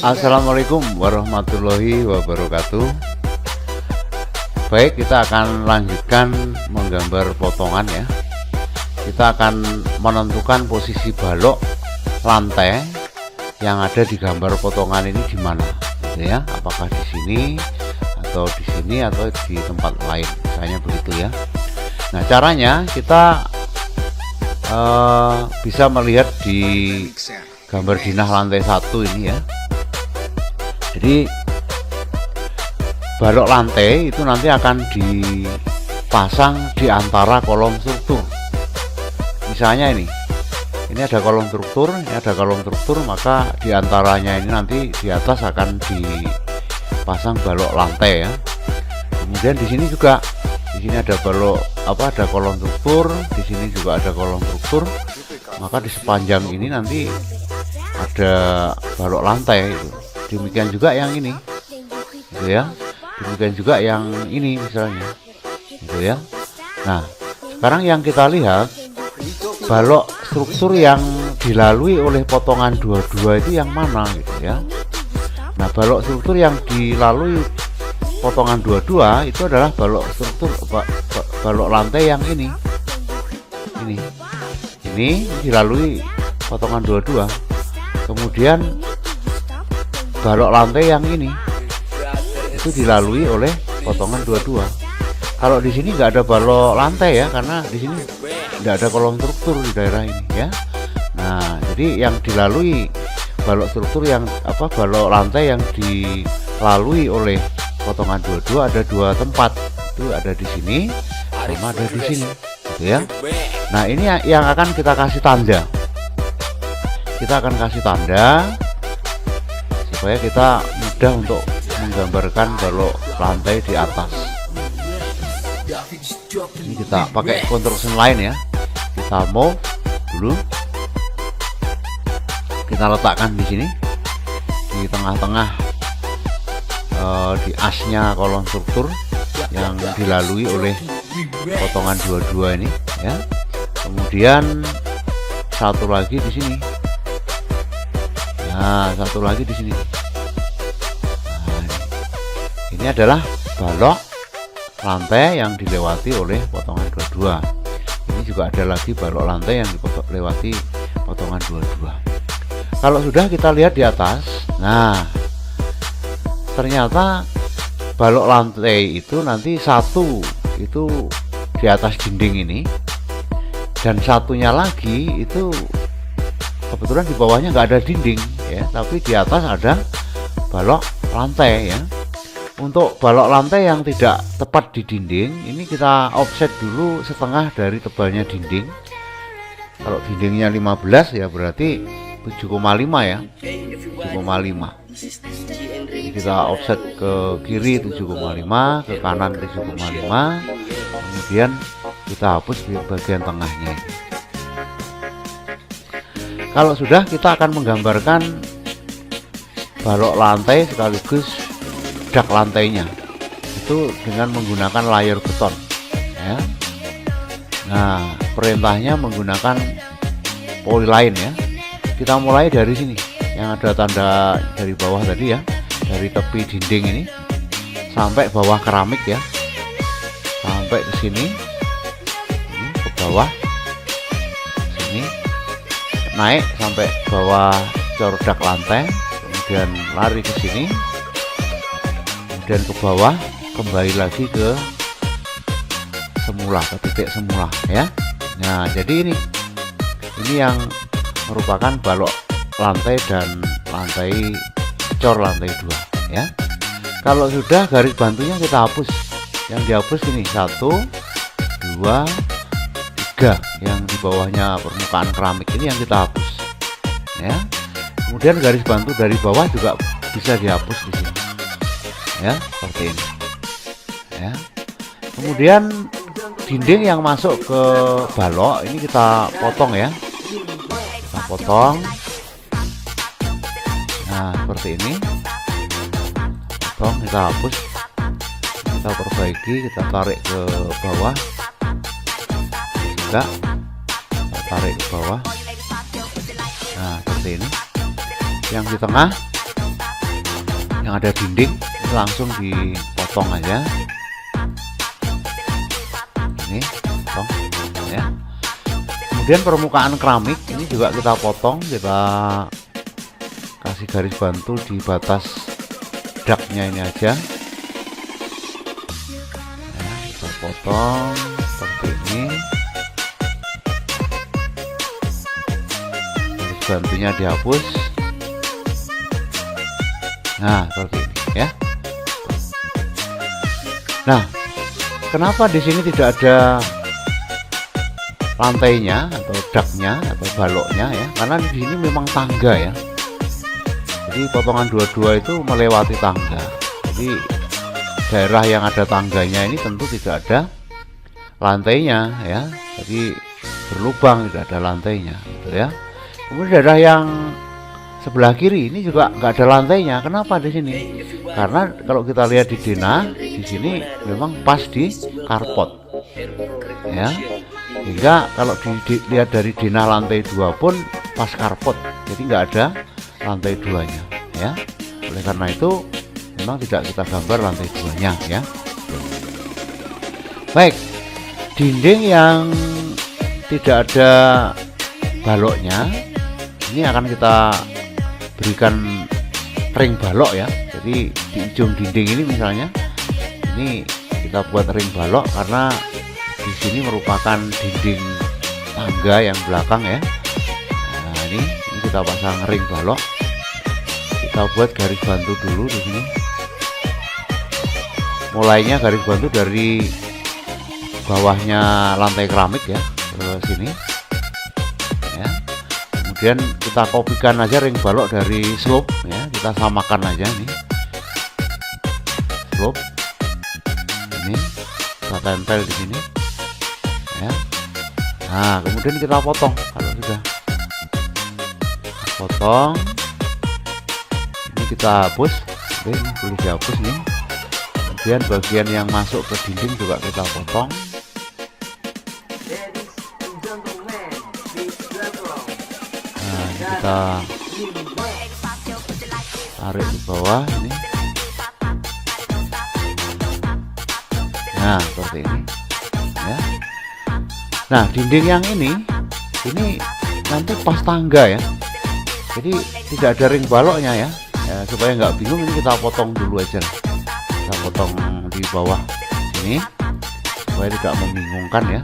Assalamualaikum warahmatullahi wabarakatuh. Baik, kita akan lanjutkan menggambar potongan ya. Kita akan menentukan posisi balok lantai yang ada di gambar potongan ini di mana, gitu ya. Apakah di sini atau di sini atau di tempat lain, misalnya begitu ya. Nah, caranya kita bisa melihat di gambar dinah lantai 1 ini ya. Jadi balok lantai itu nanti akan dipasang di antara kolom struktur. Misalnya ini ada kolom struktur, ini ada kolom struktur, maka di antaranya ini nanti di atas akan dipasang balok lantai ya. Kemudian di sini juga, di sini ada balok ada kolom struktur, di sini juga ada kolom struktur, maka di sepanjang ini nanti ada balok lantai itu. Demikian juga yang ini, gitu ya. Demikian juga yang ini misalnya, gitu ya. Nah, sekarang yang kita lihat balok struktur yang dilalui oleh potongan 22 itu yang mana, gitu ya. Nah, balok struktur yang dilalui potongan 22 itu adalah balok struktur balok lantai yang ini dilalui potongan 22. Kemudian balok lantai yang ini itu dilalui oleh potongan 22. Kalau di sini nggak ada balok lantai ya, karena di sini nggak ada kolom struktur di daerah ini ya. Nah, jadi yang dilalui balok struktur yang balok lantai yang dilalui oleh potongan 22 ada dua tempat, itu ada di sini sama ada di sini, gitu ya. Nah, ini yang akan kita kasih tanda. Kita akan kasih tanda supaya kita mudah untuk menggambarkan balok lantai di atas. Ini kita pakai construction line ya. Kita move dulu, kita letakkan di sini di tengah-tengah di asnya kolom struktur yang dilalui oleh potongan 22 ini ya. Kemudian satu lagi di sini. Nah, satu lagi di sini. Nah, ini adalah balok lantai yang dilewati oleh potongan 22. Ini juga ada lagi balok lantai yang dilewati potongan 22. Kalau sudah kita lihat di atas, nah ternyata balok lantai itu nanti satu itu di atas dinding ini, dan satunya lagi itu kebetulan di bawahnya nggak ada dinding ya, tapi di atas ada balok lantai ya. Untuk balok lantai yang tidak tepat di dinding ini kita offset dulu setengah dari tebalnya dinding. Kalau dindingnya 15 ya berarti 7,5 ya, 7,5. Jadi kita offset ke kiri 7,5, ke kanan 7,5, kemudian kita hapus di bagian tengahnya. Kalau sudah, kita akan menggambarkan balok lantai sekaligus dak lantainya itu dengan menggunakan layer beton ya. Nah, perintahnya menggunakan polyline ya. Kita mulai dari sini yang ada tanda dari bawah tadi ya, dari tepi dinding ini sampai bawah keramik ya, sampai ke sini, ini ke bawah sini, naik sampai bawah cor dak lantai, kemudian lari ke sini, kemudian ke bawah, kembali lagi ke semula, ke titik semula ya. Nah, jadi ini yang merupakan balok lantai dan lantai cor lantai 2 ya. Kalau sudah, garis bantunya kita hapus. Yang dihapus ini 1, 2, 3 yang di bawahnya permukaan keramik ini yang kita hapus ya. Kemudian garis bantu dari bawah juga bisa dihapus di sini ya, seperti ini ya. Kemudian dinding yang masuk ke balok ini kita potong ya, kita potong. Nah, seperti ini, potong, kita hapus, kita perbaiki, kita tarik ke bawah juga, kita tarik ke bawah. Nah, seperti ini. Yang di tengah yang ada dinding ini langsung dipotong aja. Ini potong ya. Kemudian permukaan keramik ini juga kita potong, kita kasih garis bantu di batas daknya ini aja ya, kita potong seperti ini, garis bantunya dihapus. Nah seperti ini ya. Nah kenapa di sini tidak ada lantainya atau daknya atau baloknya ya, karena di sini memang tangga ya. Jadi potongan 22 itu melewati tangga. Jadi daerah yang ada tangganya ini tentu tidak ada lantainya ya. Jadi berlubang, tidak ada lantainya gitu ya. Kemudian daerah yang sebelah kiri ini juga nggak ada lantainya. Kenapa di sini? Karena kalau kita lihat di denah di sini memang pas di karpot ya. Hingga kalau dilihat dari denah lantai 2 pun pas karpot. Jadi nggak ada lantai 2-nya ya. Oleh karena itu memang tidak kita gambar lantai 2-nya ya. Baik, dinding yang tidak ada baloknya ini akan kita berikan ring balok ya. Jadi di ujung dinding ini misalnya ini kita buat ring balok karena di sini merupakan dinding tangga yang belakang ya. Nah ini kita pasang ring balok. Kita buat garis bantu dulu di sini. Mulainya garis bantu dari bawahnya lantai keramik ya ke sini. Ya. Kemudian kita kopikan aja ring balok dari slope ya. Kita samakan aja nih. Slope. Ini kita tempel di sini. Ya. Nah, kemudian kita potong kalau sudah. Potong. Kita hapus, ini boleh dihapus nih. Kemudian bagian yang masuk ke dinding juga kita potong. Nah ini kita tarik di bawah ini. Nah seperti ini ya. Nah dinding yang ini nanti pas tangga ya. Jadi tidak ada ring baloknya ya. Supaya nggak bingung ini kita potong dulu aja. Kita potong di bawah sini supaya tidak membingungkan ya.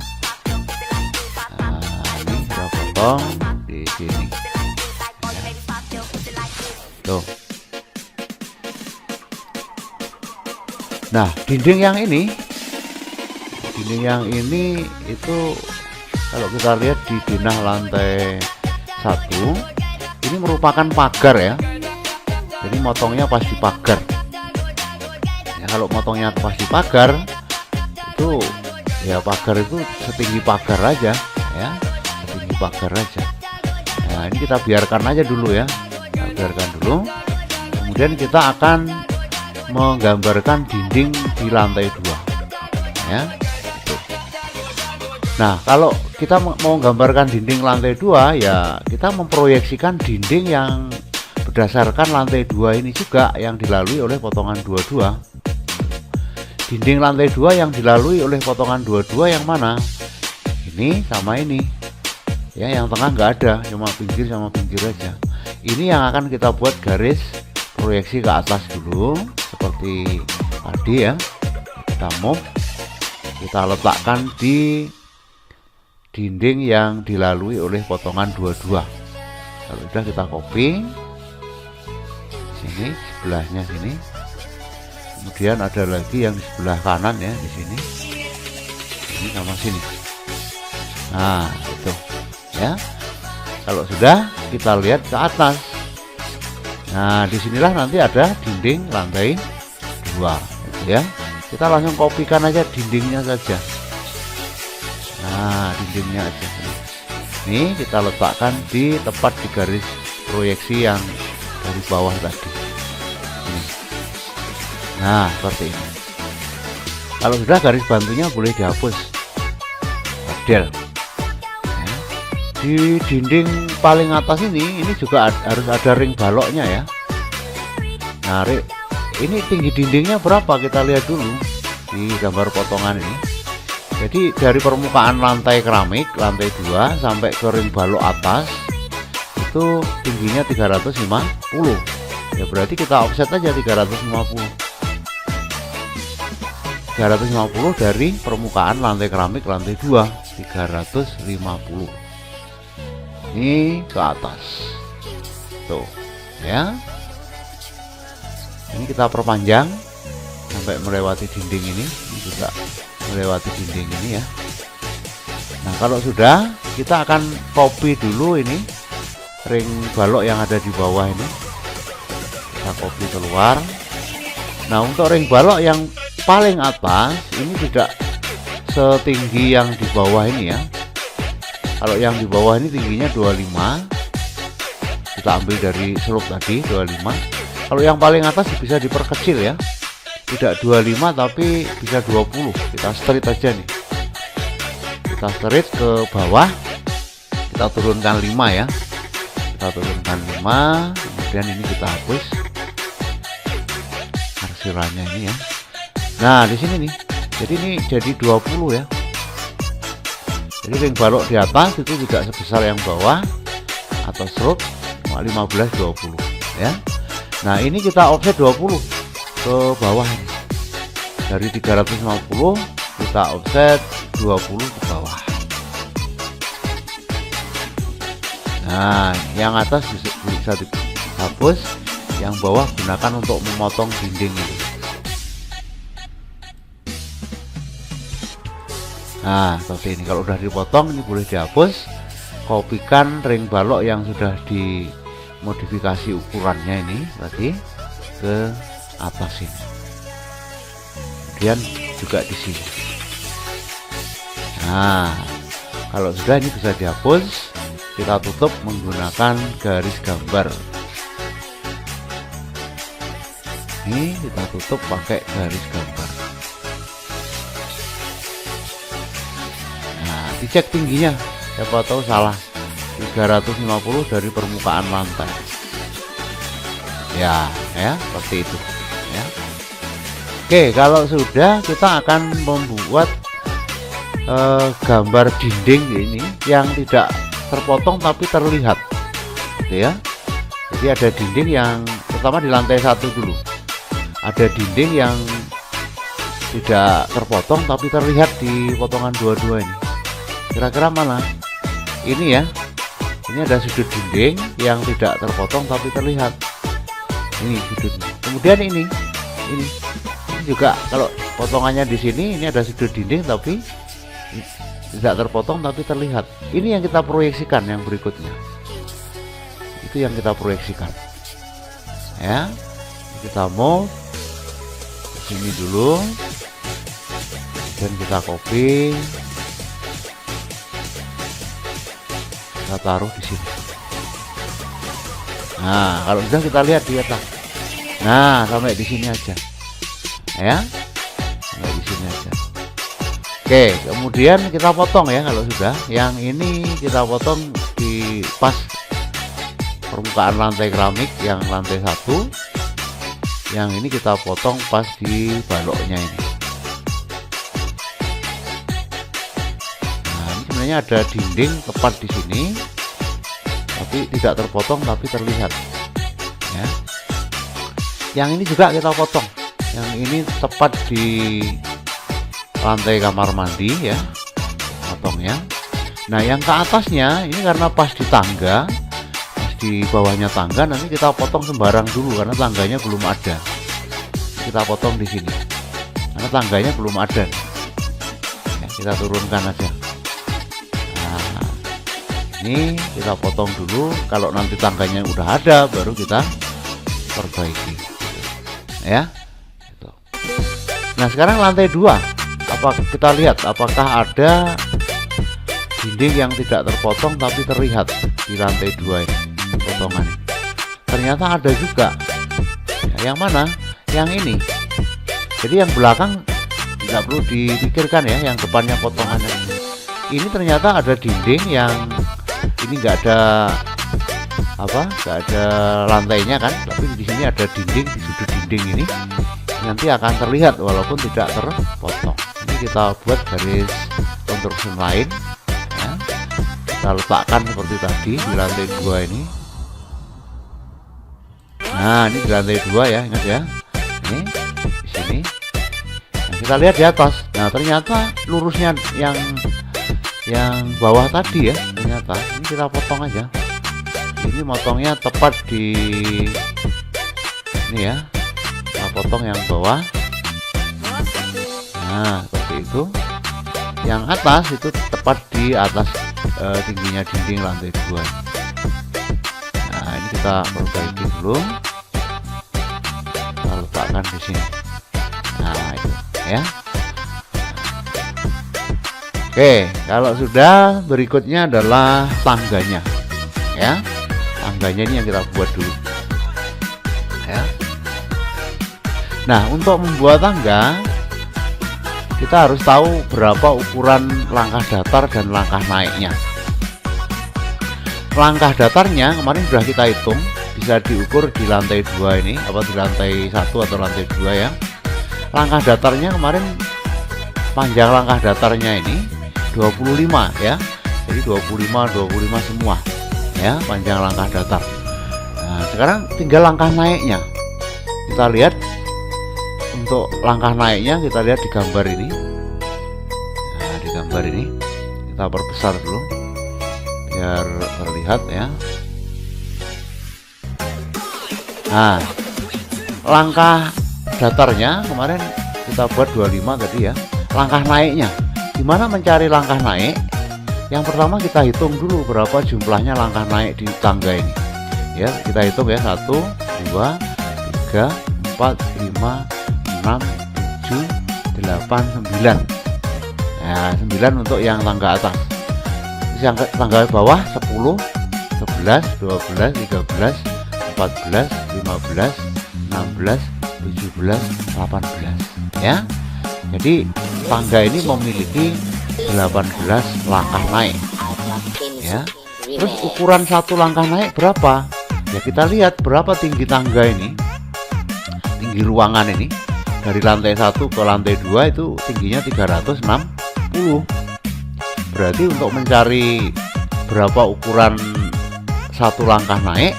Nah ini kita potong di sini ya. Tuh. Nah dinding yang ini itu kalau kita lihat di denah lantai 1 ini merupakan pagar ya. Jadi motongnya pas di pagar ya. Kalau motongnya pas di pagar itu ya, pagar itu setinggi pagar aja ya, setinggi pagar aja. Nah ini kita biarkan aja dulu ya, kita biarkan dulu. Kemudian kita akan menggambarkan dinding di lantai 2 ya gitu. Nah kalau kita mau gambarkan dinding lantai 2 ya, kita memproyeksikan dinding yang berdasarkan lantai 2 ini juga yang dilalui oleh potongan 22. Dinding lantai 2 yang dilalui oleh potongan 22 yang mana? Ini sama ini ya, yang tengah nggak ada, cuma pinggir sama pinggir aja. Ini yang akan kita buat garis proyeksi ke atas dulu seperti tadi ya. Kita move, kita letakkan di dinding yang dilalui oleh potongan 22. Kalau sudah kita copy sini, sebelahnya sini. Kemudian ada lagi yang di sebelah kanan ya, di sini. Ini sama sini. Nah, itu ya. Kalau sudah, kita lihat ke atas. Nah, disinilah nanti ada dinding lantai 2 gitu ya. Kita langsung kopikan aja dindingnya saja. Nah, dindingnya aja. Ini kita letakkan di tepat di garis proyeksi yang dari bawah tadi. Ini. Nah seperti ini. Kalau sudah, garis bantunya boleh dihapus. Model ya. Di dinding paling atas ini juga harus ada ring baloknya ya. Narik ini tinggi dindingnya berapa, kita lihat dulu di gambar potongan ini. Jadi dari permukaan lantai keramik lantai 2 sampai ke ring balok atas itu tingginya 350. Ya berarti kita offset aja 350 dari permukaan lantai keramik lantai 2, 350 ini ke atas tuh ya. Ini kita perpanjang sampai melewati dinding ini juga melewati dinding ini ya. Nah kalau sudah, kita akan copy dulu ini ring balok yang ada di bawah ini, kita copy keluar. Nah untuk ring balok yang paling atas ini tidak setinggi yang di bawah ini ya. Kalau yang di bawah ini tingginya 25, kita ambil dari slope tadi 25. Kalau yang paling atas bisa diperkecil ya, tidak 25 tapi bisa 20. Kita straight aja nih, kita straight ke bawah, kita turunkan 5 ya, kita turunkan 5, kemudian ini kita hapus arsirannya ini ya. Nah di sini nih, jadi ini jadi 20 ya. Jadi ring balok di atas itu juga sebesar yang bawah atau stroke 15 20 ya. Nah ini kita offset 20 ke bawah ini. Dari 350 kita offset 20 ke bawah. Nah yang atas bisa dihapus, yang bawah gunakan untuk memotong dinding ini. Nah seperti ini, kalau udah dipotong ini boleh dihapus. Kopikan ring balok yang sudah dimodifikasi ukurannya ini tadi ke atas ini, kemudian juga di sini. Nah kalau sudah ini bisa dihapus, kita tutup menggunakan garis gambar. Ini kita tutup pakai garis gambar. Nah dicek tingginya, siapa tahu salah, 350 dari permukaan lantai ya, seperti itu ya. Oke, kalau sudah, kita akan membuat gambar dinding ini yang tidak terpotong tapi terlihat gitu ya. Jadi ada dinding yang pertama di lantai 1 dulu, ada dinding yang tidak terpotong tapi terlihat di potongan 22 ini. Kira-kira mana? Ini ya, ini ada sudut dinding yang tidak terpotong tapi terlihat, ini sudutnya. Kemudian ini juga kalau potongannya di sini, ini ada sudut dinding tapi tidak terpotong tapi terlihat. Ini yang kita proyeksikan, yang berikutnya itu yang kita proyeksikan ya. Kita mau ke sini dulu dan kita copy, kita taruh di sini. Nah kalau sudah, kita lihat di atas. Nah sampai di sini aja ya, sampai di sini aja. Oke, kemudian kita potong ya. Kalau sudah, yang ini kita potong di pas permukaan lantai keramik yang lantai 1, yang ini kita potong pas di baloknya ini. Nah ini sebenarnya ada dinding tepat di sini tapi tidak terpotong tapi terlihat ya. Yang ini juga kita potong, yang ini tepat di lantai kamar mandi ya, potongnya. Nah yang ke atasnya ini karena pas di tangga, pas di bawahnya tangga, nanti kita potong sembarang dulu karena tangganya belum ada. Kita potong di sini karena tangganya belum ada ya, kita turunkan aja. Nah ini kita potong dulu, kalau nanti tangganya udah ada baru kita perbaiki ya gitu. Nah sekarang lantai 2, kita lihat apakah ada dinding yang tidak terpotong tapi terlihat di lantai 2 ini potongan. Ternyata ada juga ya. Yang mana? Yang ini. Jadi yang belakang tidak perlu dipikirkan ya, yang depannya potongannya ini ternyata ada dinding yang ini nggak ada nggak ada lantainya kan, tapi di sini ada dinding, di sudut dinding dinding ini nanti akan terlihat walaupun tidak terpotong. Ini kita buat garis konstruksi lain ya. Kita letakkan seperti tadi di lantai 2 ini. Nah, ini di lantai 2 ya, ingat ya. Ini di sini. Nah, kita lihat di atas. Nah, ternyata lurusnya yang bawah tadi ya, ternyata ini kita potong aja. Ini motongnya tepat di ini ya. Kita potong yang bawah. Nah, seperti itu. Yang atas itu tepat di atas tingginya dinding lantai 2. Nah, ini kita perbaiki dulu. Kita letakkan di sini. Nah, itu ya. Oke, kalau sudah, berikutnya adalah tangganya ya. Tangganya ini yang kita buat dulu ya. Nah, untuk membuat tangga kita harus tahu berapa ukuran langkah datar dan langkah naiknya. Langkah datarnya kemarin sudah kita hitung, bisa diukur di lantai 2 ini, apa di lantai 1 atau lantai 2 ya. Langkah datarnya kemarin, panjang langkah datarnya ini 25 ya. Jadi 25 semua ya, panjang langkah datar. Nah, sekarang tinggal langkah naiknya. Kita lihat untuk langkah naiknya, kita lihat di gambar ini. Nah, di gambar ini kita perbesar dulu biar terlihat ya. Nah, langkah datarnya kemarin kita buat 25 tadi ya. Langkah naiknya, gimana mencari langkah naik? Yang pertama kita hitung dulu berapa jumlahnya langkah naik di tangga ini ya. Kita hitung ya, 1, 2, 3, 4, 5, 6, 7, 8, 9. Nah, 9 untuk yang tangga atas. Yang tangga bawah 10, 11, 12, 13, 14, 15, 16, 17, 18 ya. Jadi tangga ini memiliki 18 langkah naik ya. Terus ukuran satu langkah naik berapa? Ya, kita lihat berapa tinggi tangga ini, tinggi ruangan ini. Dari lantai 1 ke lantai 2 itu tingginya 360. Berarti untuk mencari berapa ukuran satu langkah naik,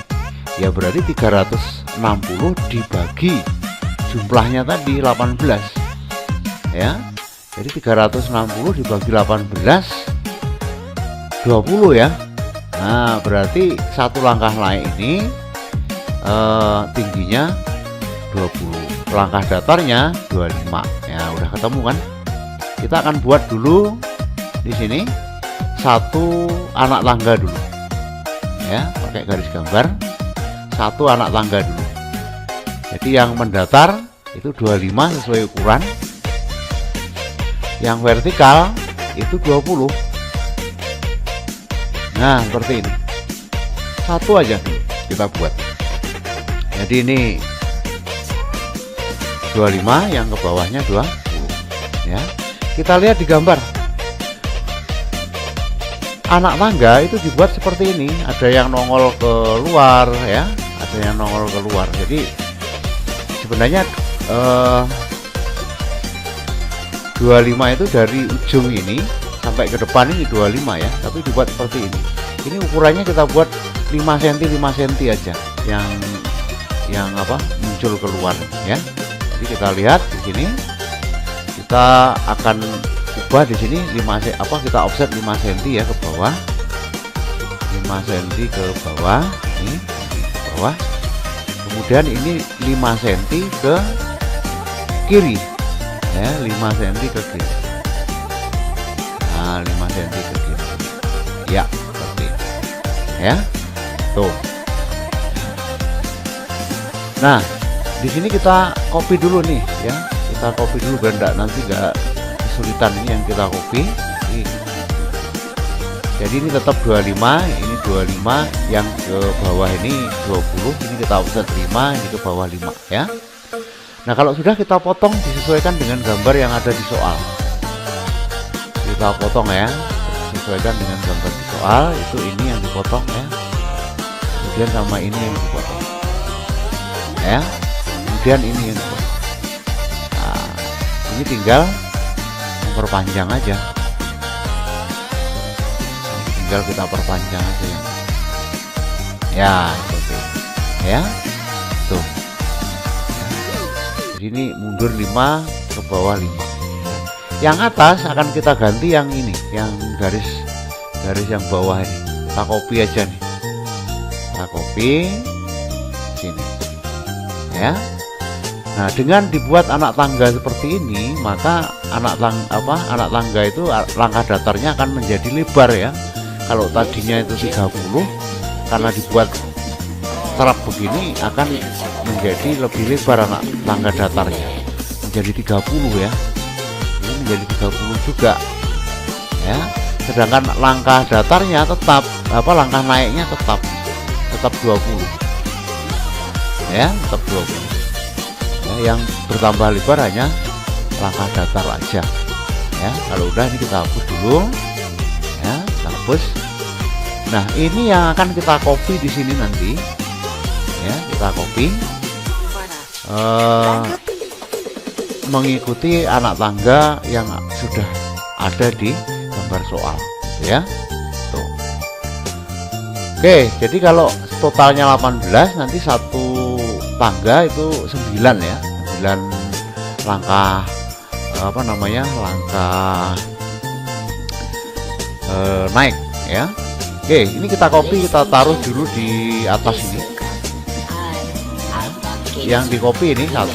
ya berarti 360 dibagi jumlahnya tadi 18 ya. Jadi 360 dibagi 18 20 ya. Nah, berarti satu langkah naik ini tingginya 20. Langkah datarnya 25 ya, udah ketemu kan. Kita akan buat dulu di sini satu anak tangga dulu ya, pakai garis gambar satu anak tangga dulu. Jadi yang mendatar itu 25 sesuai ukuran, yang vertikal itu 20. Nah, seperti ini, satu aja kita buat. Jadi ini 25, yang ke bawahnya 20 ya. Kita lihat di gambar, anak tangga itu dibuat seperti ini. Ada yang nongol ke luar ya, ada yang nongol ke luar. Jadi sebenarnya 25 itu dari ujung ini sampai ke depan ini 25 ya, tapi dibuat seperti ini. Ini ukurannya kita buat 5 cm 5 cm aja yang apa muncul keluar ya. Jadi kita lihat di sini, kita akan ubah di sini 5 kita offset 5 cm ya ke bawah, 5 cm ke bawah ini ke bawah. Kemudian ini 5 cm ke kiri ya, 5 cm ke kiri. Nah, 5 cm ke kiri ya, seperti ini ya tuh. Nah, di sini kita copy dulu nih ya, kita copy dulu biar nanti nggak kesulitan. Ini yang kita copy ini. Jadi ini tetap 25, ini 25, yang ke bawah ini 20, ini kita offset 5, ini ke bawah 5 ya. Nah, kalau sudah kita potong disesuaikan dengan gambar yang ada di soal. Kita potong ya, disesuaikan dengan gambar di soal. Itu ini yang dipotong ya, kemudian sama ini yang dipotong ya. kemudian ini yang nah, ini tinggal memperpanjang aja, tinggal kita perpanjang aja ya, oke ya tuh. Jadi ini mundur 5 ke bawah 5. Yang atas akan kita ganti yang ini, yang garis yang bawah ini. Kita copy aja nih, kita copy sini ya. Nah, dengan dibuat anak tangga seperti ini, maka anak tangga itu langkah datarnya akan menjadi lebar ya. Kalau tadinya itu 30, karena dibuat terap begini akan menjadi lebih lebar anak tangga datarnya, menjadi 30 ya. Ini menjadi 30 juga ya. Sedangkan langkah datarnya tetap langkah naiknya tetap 20 ya, tetap 20 ya. Yang bertambah lebar hanya langkah datar aja ya. Kalau udah ini kita hapus dulu ya, kita hapus. Nah, ini yang akan kita copy di sini nanti ya, kita copy mengikuti anak tangga yang sudah ada di gambar soal ya tuh. Oke, jadi kalau totalnya 18, nanti satu tangga itu 9 ya, 9 langkah langkah naik ya. Oke, ini kita copy, kita taruh dulu di atas ini. Yang di copy ini 1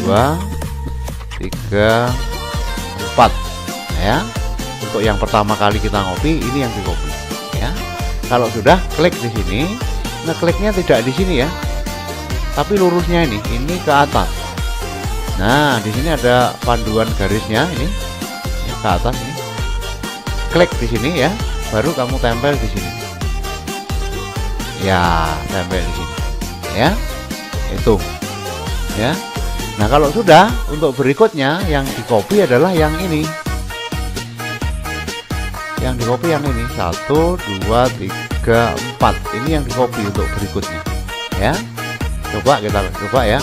2 3 4 ya. Untuk yang pertama kali kita ngopi, ini yang di copy ya. Kalau sudah, klik di sini. Ngekliknya tidak di sini ya, tapi lurusnya ini ke atas. Nah, di sini ada panduan garisnya ini ke atas ini. Klik di sini ya, baru kamu tempel di sini. Ya, tempel di sini ya. Itu ya. Nah, kalau sudah, untuk berikutnya yang di copy adalah yang ini. Yang di copy yang ini 1 2 3 4. Ini yang di copy untuk berikutnya ya. Coba kita coba ya.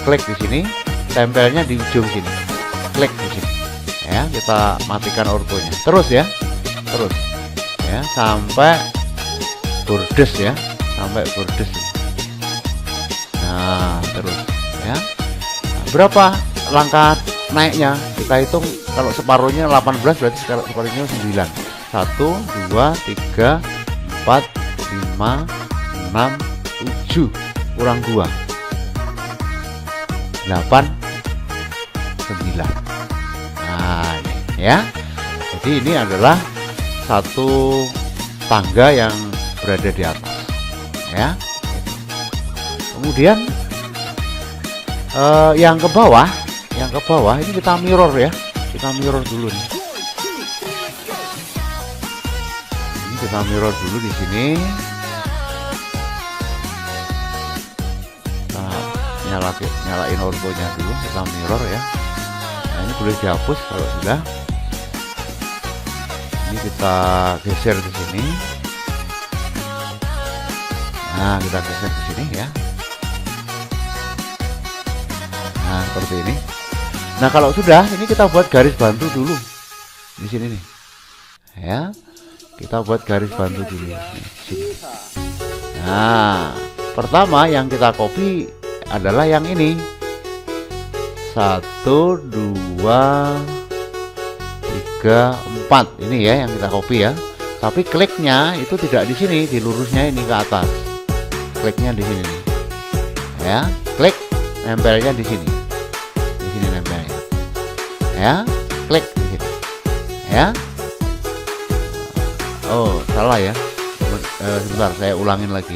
Klik di sini, tempelnya di ujung sini. Klik di sini ya. Kita matikan ortonya. Terus ya. Terus ya sampai bordes ya. Sampai bordes. Nah, terus ya. Nah, berapa langkah naiknya? Kita hitung. Kalau separuhnya 18, berarti separuhnya 9. 1 2 3 4 5 6 7 kurang 2 8 9. Nah, ini ya. Jadi ini adalah satu tangga yang berada di atas ya. Kemudian yang ke bawah ini kita mirror ya. Kita mirror dulu nih. Ini kita mirror dulu di sini. Kita nyalain ortonya dulu, kita mirror ya. Nah, ini boleh dihapus kalau sudah. Ini kita geser ke sini. Nah, kita geser ke sini ya. Nah, seperti ini. Nah, kalau sudah, ini kita buat garis bantu dulu di sini nih ya. Kita buat garis bantu dulu di sini. Nah, pertama yang kita copy adalah yang ini 1 2 3 4. Ini ya yang kita copy ya. Tapi kliknya itu tidak di sini, di lurusnya ini ke atas. Kliknya di sini nih ya. Klik, nempelnya di sini. Ya, klik di sini ya. Oh, salah ya. Sebentar, saya ulangin lagi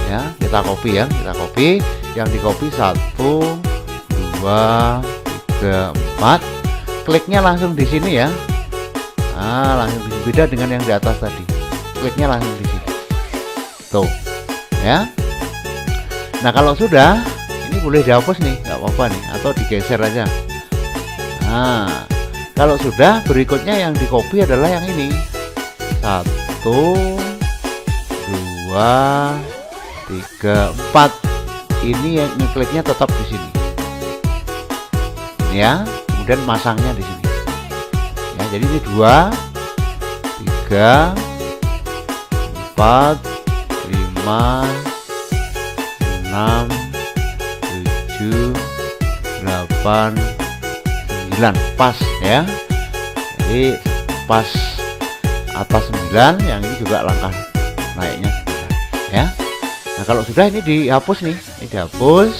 ya. Kita copy ya, kita copy. Yang di copy 1 2 3 4. Kliknya langsung di sini ya. Nah, langsung beda dengan yang di atas tadi. Kliknya langsung di sini tuh ya. Nah, kalau sudah, ini boleh dihapus nih, nggak apa-apa nih, atau digeser aja. Nah, kalau sudah, berikutnya yang di copy adalah yang ini 1 2 3 4. ini yang ngekliknya tetap di sini ya, kemudian masangnya di sini ya. Jadi ini 2 3 4 5 6 7 8 9 pas ya. Jadi pas atas 9, yang ini juga langkah naiknya 9 ya. Nah kalau sudah ini dihapus nih, ini dihapus,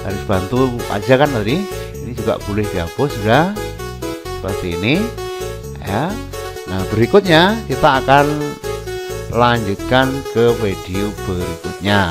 harus bantu aja kan tadi. Ini juga boleh dihapus sudah seperti ini ya. Nah berikutnya kita akan lanjutkan ke video berikutnya.